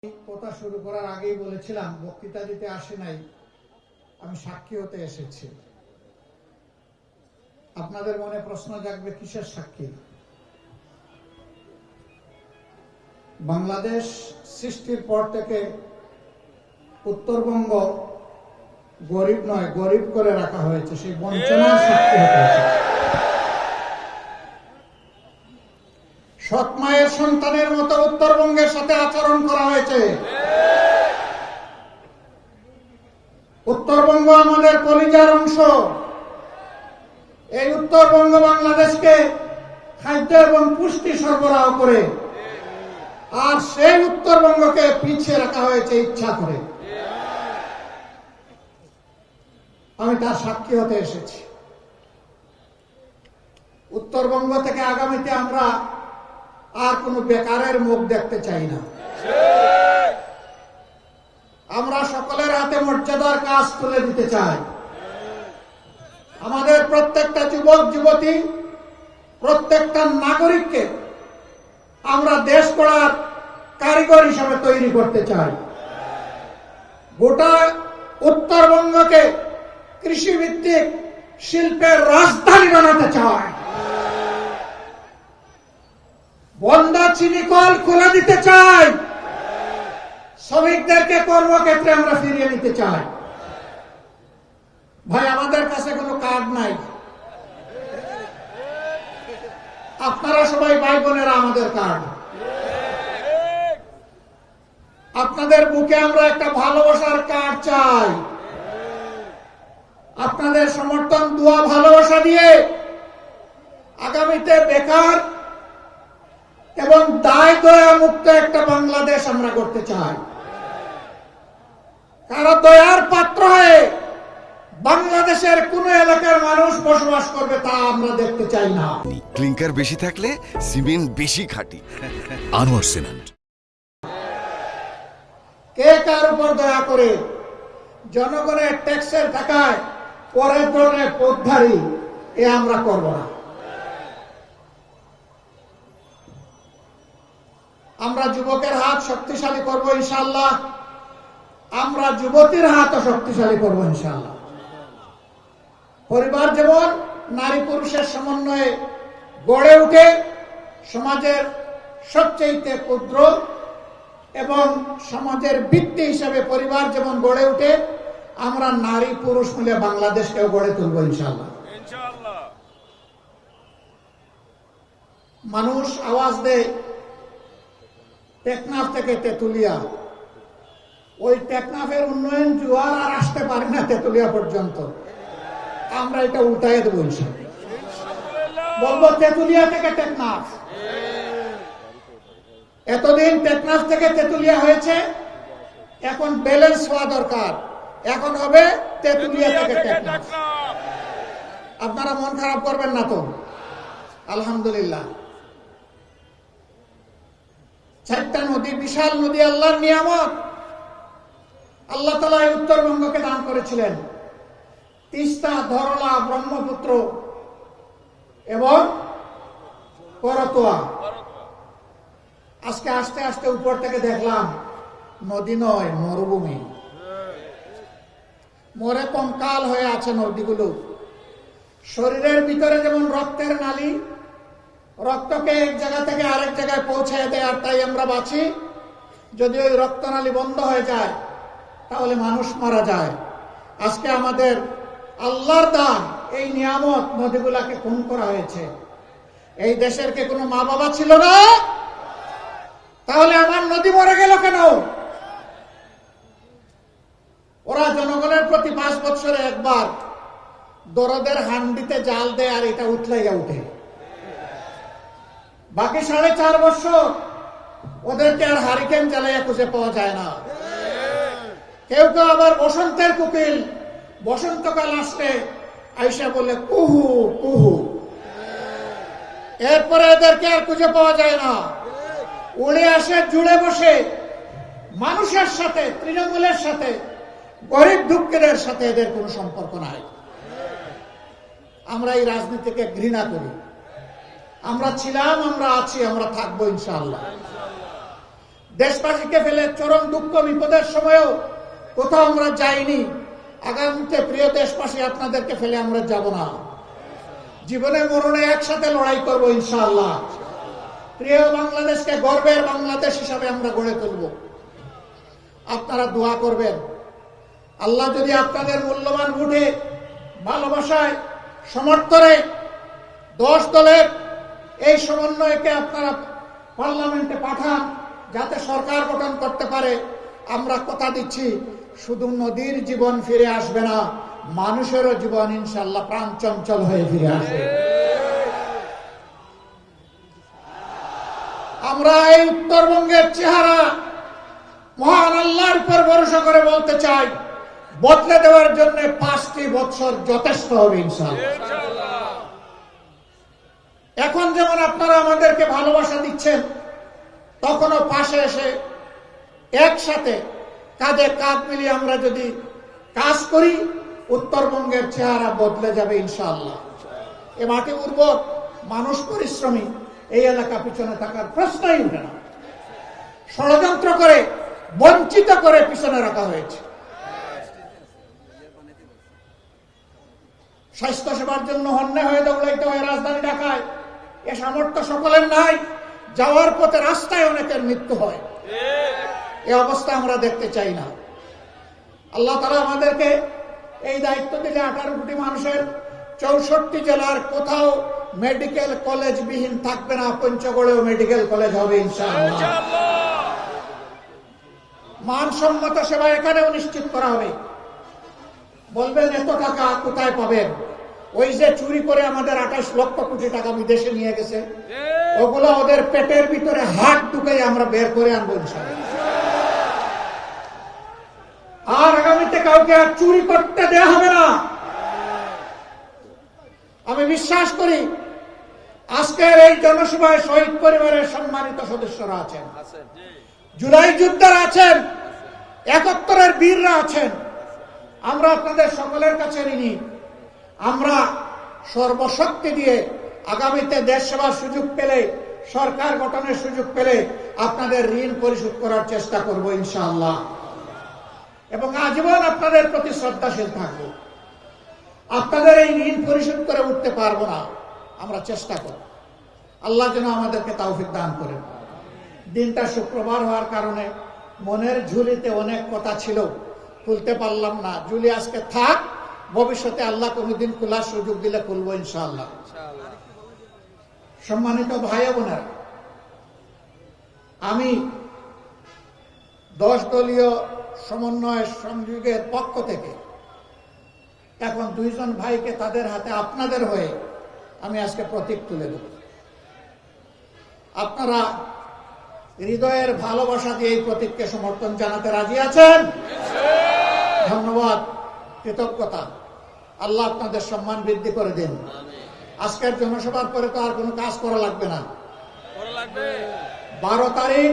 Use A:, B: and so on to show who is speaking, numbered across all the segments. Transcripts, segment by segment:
A: কথা শুরু করার আগেই বলেছিলাম বক্তৃতা দিতে আসে নাই, আমি সাক্ষী হতে এসেছি। আপনাদের মনে প্রশ্ন জাগবে কিসের সাক্ষী? বাংলাদেশ সৃষ্টির পর থেকে উত্তরবঙ্গ গরিব নয়, গরিব করে রাখা হয়েছে, সেই বঞ্চনার সাক্ষী হতে হয়েছে। সৎ মায়ের সন্তানের মতো উত্তরবঙ্গের সাথে আচরণ করা হয়েছে। উত্তরবঙ্গ আমাদের কলিজার অংশ। এই উত্তরবঙ্গ বাংলাদেশকে খাদ্য এবং পুষ্টি সরবরাহ করে, আর সেই উত্তরবঙ্গকে পিছিয়ে রাখা হয়েছে ইচ্ছা করে। আমি তার সাক্ষী হতে এসেছি। উত্তরবঙ্গ থেকে আগামীতে আমরা আর কোন বেকারের মুখ দেখতে চাই না। আমরা সকলের হাতে মর্যাদার কাজ তুলে দিতে চাই। আমাদের প্রত্যেকটা যুবক যুবতী, প্রত্যেকটা নাগরিককে আমরা দেশ গড়ার কারিগর হিসাবে তৈরি করতে চাই। গোটা উত্তরবঙ্গকে কৃষিভিত্তিক শিল্পের রাজধানী বানাতে চাই। বন্ধ চিনি কল খুলে দিতে চাই। শ্রমিকদেরকে কর্মক্ষেত্রে আমরা ফিরিয়ে নিতে চাই। ভাই, আমাদের কাছে কোনো কার্ড নাই। আপনারা সবাই ভাই বোনেরা আমাদের কার্ড। আপনাদের বুকে আমরা একটা ভালোবাসার কার্ড চাই। আপনাদের সমর্থন, দোয়া, ভালোবাসা দিয়ে আগামীতে বেকার এবং দায় দয়া মুক্ত একটা বাংলাদেশ আমরা করতে চাই। কারো দয়ার পাত্র হয়ে বাংলাদেশের কোন এলাকার মানুষ বসবাস করবে তা আমরা দেখতে চাই না।
B: ক্লিংকার বেশি থাকলে সিমেন্ট বেশি খাঁটি। আনোয়ার সিমেন্ট।
A: কে কার উপর দয়া করে? জনগণের ট্যাক্সের টাকায় পরের ধরনের পথধারী এ আমরা করব না। আমরা যুবকের হাত শক্তিশালী করব ইনশাআল্লাহ। আমরা যুবতীর হাতও শক্তিশালী করব ইনশাআল্লাহ। পরিবার যেমন নারী পুরুষের সমন্বয়ে গড়ে উঠে সমাজের সবচেয়ে ক্ষুদ্র এবং সমাজের ভিত্তি হিসাবে পরিবার যেমন গড়ে উঠে, আমরা নারী পুরুষ মিলে বাংলাদেশকেও গড়ে তুলব ইনশাআল্লাহ। মানুষ আওয়াজ দেয় টেকনাফ থেকে তেতুলিয়া। ওই টেকনাফের উন্নয়ন জোয়ার আর আসতে পারে না তেতুলিয়া পর্যন্ত। আমরা এটা উল্টাই দেবো ইনশাআল্লাহ। বলবো তেতুলিয়া থেকে টেকনাফ। এতদিন টেকনাফ থেকে তেতুলিয়া হয়েছে, এখন ব্যালেন্স হওয়া দরকার। এখন হবে তেতুলিয়া থেকে টেকনাফ। আপনারা মন খারাপ করবেন না তো? আলহামদুলিল্লাহ। 4টা নদী, বিশাল নদী, আল্লাহর নিয়ামত। আল্লাহ তাআলা এই উত্তরবঙ্গকে দান করেছিলেন। তিস্তা, ধরলা, ব্রহ্মপুত্র এবং করতোয়া। আজকে আস্তে আস্তে উপর থেকে দেখলাম নদী নয়, মরুভূমি। মরে কঙ্কাল হয়ে আছে নদীগুলো। শরীরের ভিতরে যেমন রক্তের নালী, রক্তকে এক জায়গা থেকে আরেক জায়গায় পৌঁছায় দেয়, আর তাই আমরা বাঁচি। যদি ওই রক্তনালী বন্ধ হয়ে যায় তাহলে মানুষ মারা যায়। আজকে আমাদের আল্লাহর দান এই নিয়ামত, নদীগুলাকে খুন করা হয়েছে। এই দেশের কে কোনো মা বাবা ছিল না? তাহলে আমার নদী মরে গেল কেন? ওরা জনগণের প্রতি 5 বছরে একবার দরদের হান্ডিতে জাল দেয়, আর এটা উঠলাইয়া উঠে। বাকি 4.5 বছর ওদেরকে আর হারিকেন জ্বালাইয়া খুঁজে পাওয়া যায় না। কেউ কেউ আবার বসন্তের কোকিল, বসন্তকাল আসলে আইসা বলে কুহু কুহু। এরপরে এদেরকে আর খুঁজে পাওয়া যায় না। উড়ে আসে, জুড়ে বসে মানুষের সাথে, তৃণমূলের সাথে, গরিব দুঃখের সাথে এদের কোনো সম্পর্ক নাই। আমরা এই রাজনীতিকে ঘৃণা করি। আমরা ছিলাম, আমরা আছি, আমরা থাকবো ইনশাআল্লাহ। দেশবাসীকে ফেলে চরম দুঃখ বিপদের সময়ও কোথাও আমরা যাইনি। আগামীতে প্রিয় দেশবাসী, আপনাদেরকে ফেলে আমরা যাব না। জীবনে মরণে একসাথে লড়াই করব ইনশাআল্লাহ। প্রিয় বাংলাদেশকে গর্বের বাংলাদেশ হিসাবে আমরা গড়ে তুলব। আপনারা দোয়া করবেন। আল্লাহ যদি আপনাদের মূল্যবান ভোটে, ভালোবাসায়, সমর্থনে 10 দলের এই সমন্বয়কে আপনারা পার্লামেন্টে পাঠান, যাতে সরকার গঠন করতে পারে, আমরা কথা দিচ্ছি শুধু নদীর জীবন ফিরে আসবে না, মানুষেরও জীবন ইনশাআল্লাহ প্রাণ চঞ্চল হয়ে ফিরে আসবে। আমরা এই উত্তরবঙ্গের চেহারা মহান আল্লাহর উপর ভরসা করে বলতে চাই, বদলে দেওয়ার জন্য 5টি বছর যথেষ্ট হবে ইনশাআল্লাহ। এখন যেমন আপনারা আমাদেরকে ভালোবাসা দিচ্ছেন, তখনও পাশে এসে একসাথে কাঁধে কাঁধ মিলিয়ে আমরা যদি কাজ করি, উত্তরবঙ্গের চেহারা বদলে যাবে ইনশাআল্লাহ। এ মাটি উর্বর, মানুষ পরিশ্রমী, এই এলাকা পিছনে থাকার প্রশ্নই উঠে না। ষড়যন্ত্র করে, বঞ্চিত করে পিছনে রাখা হয়েছে। স্বাস্থ্য সেবার জন্য হন্যে হয়ে দৌড়াইতে হয় রাজধানী ঢাকায়, এ সামর্থ্য সকলের নাই। যাওয়ার পথে রাস্তায় অনেকের মৃত্যু হয়। এই অবস্থা আমরা দেখতে চাই না। আল্লাহ তাআলা আমাদেরকে এই দায়িত্ব দিলে 18 কোটি মানুষের 64 জেলার কোথাও মেডিকেল কলেজ বিহীন থাকবে না। পঞ্চগড়েও মেডিকেল কলেজ হবে ইনশাআল্লাহ। মানসম্মত সেবা এখানেও নিশ্চিত করা হবে। বলবেন এত টাকা কোথায় পাবেন? ওই যে চুরি করে আমাদের 28 লক্ষ কোটি টাকা বিদেশে নিয়ে গেছে, ওগুলো ওদের পেটের ভিতরে হাত ঢুকে আমরা বের করে আনবো ইনশাআল্লাহ। আর আগামীতে কাউকে আর চুরি করতে দেওয়া হবে না। আমি বিশ্বাস করি আজকের এই জনসভায় শহীদ পরিবারের সম্মানিত সদস্যরা আছেন, জুলাই যোদ্ধারা আছেন, 71-এর বীররা আছেন। আমরা আপনাদের সকলের কাছে ঋণী। আমরা সর্বশক্তি দিয়ে আগামীতে দেশ সেবার সুযোগ পেলে, সরকার গঠনের সুযোগ পেলে আপনাদের ঋণ পরিশোধ করার চেষ্টা করব ইনশাআল্লাহ, এবং আজীবন আপনাদের প্রতি শ্রদ্ধাশীল থাকব। আপনাদের এই ঋণ পরিশোধ করে উঠতে পারবো না, আমরা চেষ্টা করব। আল্লাহ যেন আমাদেরকে তৌফিক দান করেন। দিনটা শুক্রবার হওয়ার কারণে মনের ঝুলিতে অনেক কথা ছিল, খুলতে পারলাম না। ঝুলি আজকে থাক, ভবিষ্যতে আল্লাহ কোনদিন খোলার সুযোগ দিলে খুলবো ইনশাআল্লাহ। সম্মানিত ভাই বোনেরা, আমি 10 দলীয় সমন্বয় সংযোগের পক্ষ থেকে এখন 2 জন ভাইকে তাদের হাতে আপনাদের হয়ে আমি আজকে প্রতীক তুলে দেব। আপনারা হৃদয়ের ভালোবাসা দিয়ে এই প্রতীককে সমর্থন জানাতে রাজি আছেন? ধন্যবাদ, কৃতজ্ঞতা। আল্লাহ আপনাদের সম্মান বৃদ্ধি করে দিন। আজকের জনসভার পরে তো আর কোনো কাজ করা লাগবে না। 12 তারিখ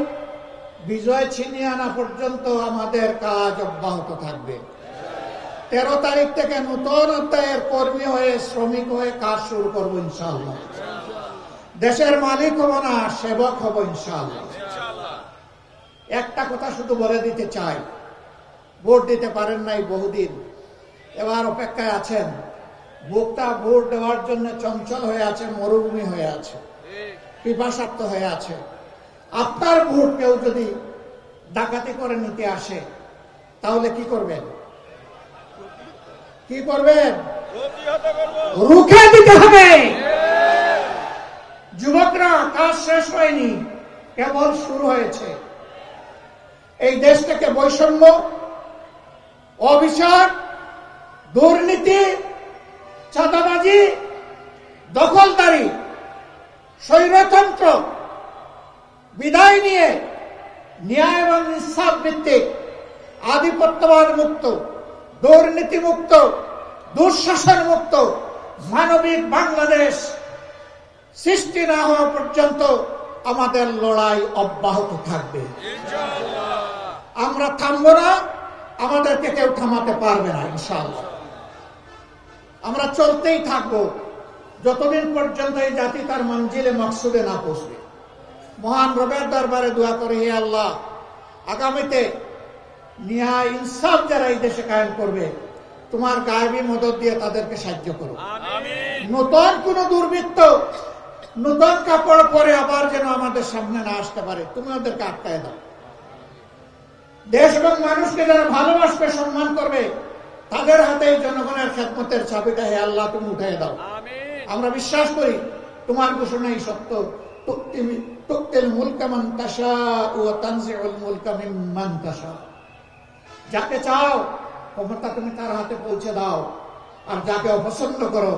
A: বিজয় ছিনিয়ে আনা পর্যন্ত আমাদের কাজ অব্যাহত থাকবে। 13 তারিখ থেকে নতুন অধ্যায়ের কর্মী হয়ে, শ্রমিক হয়ে কাজ শুরু করবো ইনশাআল্লাহ। দেশের মালিক হব না, সেবক হব ইনশাআল্লাহ। একটা কথা শুধু বলে দিতে চাই, ভোট দিতে পারেন নাই বহুদিন, এবার অপেক্ষায় আছেন। বুকটা ভোট দেওয়ার জন্য চঞ্চল হয়ে আছে, মরুভূমি হয়ে আছে, পিপাসার্ত হয়ে আছে। আপনার ভোট কেউ যদি ডাকাতি করে নিতে আসে, তাহলে কি করবেন? কি করবেন? রুখে দিতে হবে। যুবকরা, কাজ শেষ হয়নি, কেবল শুরু হয়েছে। এই দেশ থেকে বৈষম্য, অবিচার, দুর্নীতি, চাঁদাবাজি, দখলদারি, স্বৈরতন্ত্র বিদায় নিয়ে ন্যায় এবং ইনসাফ ভিত্তিক, আধিপত্যবাদ মুক্ত, দুর্নীতি মুক্ত, দুঃশাসন মুক্ত মানবিক বাংলাদেশ সৃষ্টি না হওয়া পর্যন্ত আমাদের লড়াই অব্যাহত থাকবে। আমরা থামবো না, আমাদেরকে কেউ থামাতে পারবে না ইনশাআল্লাহ। আমরা চলতেই থাকবো যতদিন পর্যন্ত এই জাতি তার মঞ্জিলে মকসুদে না পৌঁছবে। মহান রবের দরবারে দোয়া করি, হে আল্লাহ, আগামীতে ন্যায় ইনসাফ যারা এই দেশে কায়েম করবে, তোমার গায়েবী মদত দিয়ে তাদেরকে সাহায্য করো। নতুন কোন দুর্বৃত্ত নতুন কাপড় পরে আবার যেন আমাদের সামনে না আসতে পারে, তুমি ওদেরকে আটকায় দাও। দেশ এবং মানুষকে যারা ভালোবাসবে, সম্মান করবে, তাদের হাতে জনগণের খেদমতের চাবিটা হে আল্লাহ তুমি উঠে দাও। আমরা বিশ্বাস করি তোমার ঘোষণাই সত্য, তুক্তিল মুলকা মান তাশাউ ওয়া তানজিউল মুলকা মিম্মান তাশাউ। যাকে চাও ক্ষমতা তুমি তার হাতে পৌঁছে দাও, আর যাকে অপছন্দ করো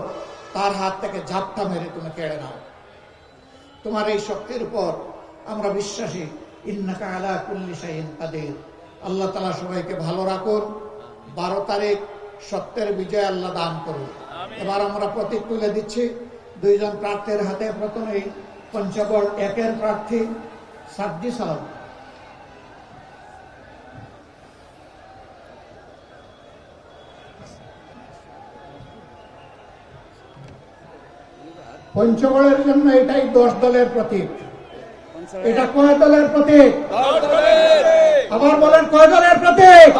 A: তার হাত থেকে ঝাপটা মেরে তুমি কেড়ে নাও। তোমার এই শক্তির উপর আমরা বিশ্বাসী। ইন্নাকা আলা কুল্লি শাইইন কাদির। আল্লাহ তাআলা সবাইকে ভালো রাখুন। 12 তারিখ সত্যের বিজয় আল্লাহ দান করুন। এবার আমরা প্রতীক তুলে দিচ্ছি 2 জন প্রার্থীর হাতে। প্রথমেই পঞ্চগড় 1-এর প্রার্থী সাজ্জি সালাম। পঞ্চগড়ের জন্য এটাই 10 দলের প্রতীক। এটা কয় দলের প্রতীক? আবার বলেন, কয় দলের প্রতীক?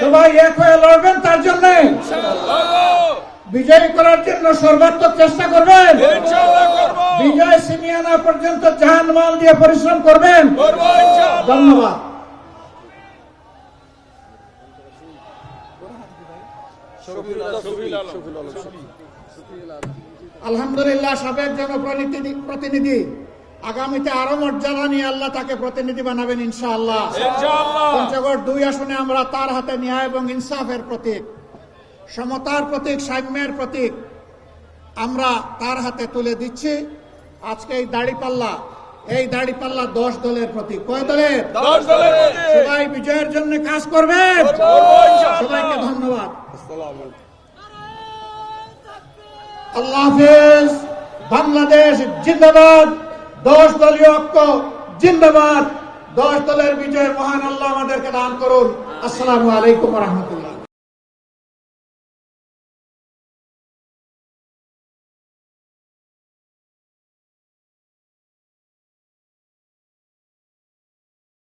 A: সবাই এক হয়ে লড়বেন তার জন্য, বিজয়ী করার জন্য সর্বাত্মক চেষ্টা করবেন। বিজয় সিমিয়ানা পর্যন্ত জান মাল দিয়ে পরিশ্রম করবেন। ধন্যবাদ। আলহামদুলিল্লাহ, সাবেক জনপ্রতিনিধি আগামীতে আরো মর্যাদা নিয়ে আল্লাহ তাকে প্রতিনিধি বানাবেন ইনশাআল্লাহ। পঞ্চগড় 2 আসনে আমরা তার হাতে ন্যায় এবং ইনসাফের প্রতীক, সমতার প্রতীক, সাম্যের প্রতীক আমরা তার হাতে তুলে দিচ্ছি। আজকে এই দাড়িপাল্লা 10 দলের প্রতীক। কয় দলের?
C: 10 দলের।
A: সবাই বিজয়ের জন্য কাজ করবেন। সবাইকে ধন্যবাদ। আল্লাহ হাফেজ। বাংলাদেশ জিন্দাবাদ। 10 দলীয় ঐক্য জিন্দাবাদ। 10 দলের বিজয় মহান আল্লাহ আমাদেরকে দান করুন। আসসালামু আলাইকুম ওয়া রাহমাতুল্লাহ।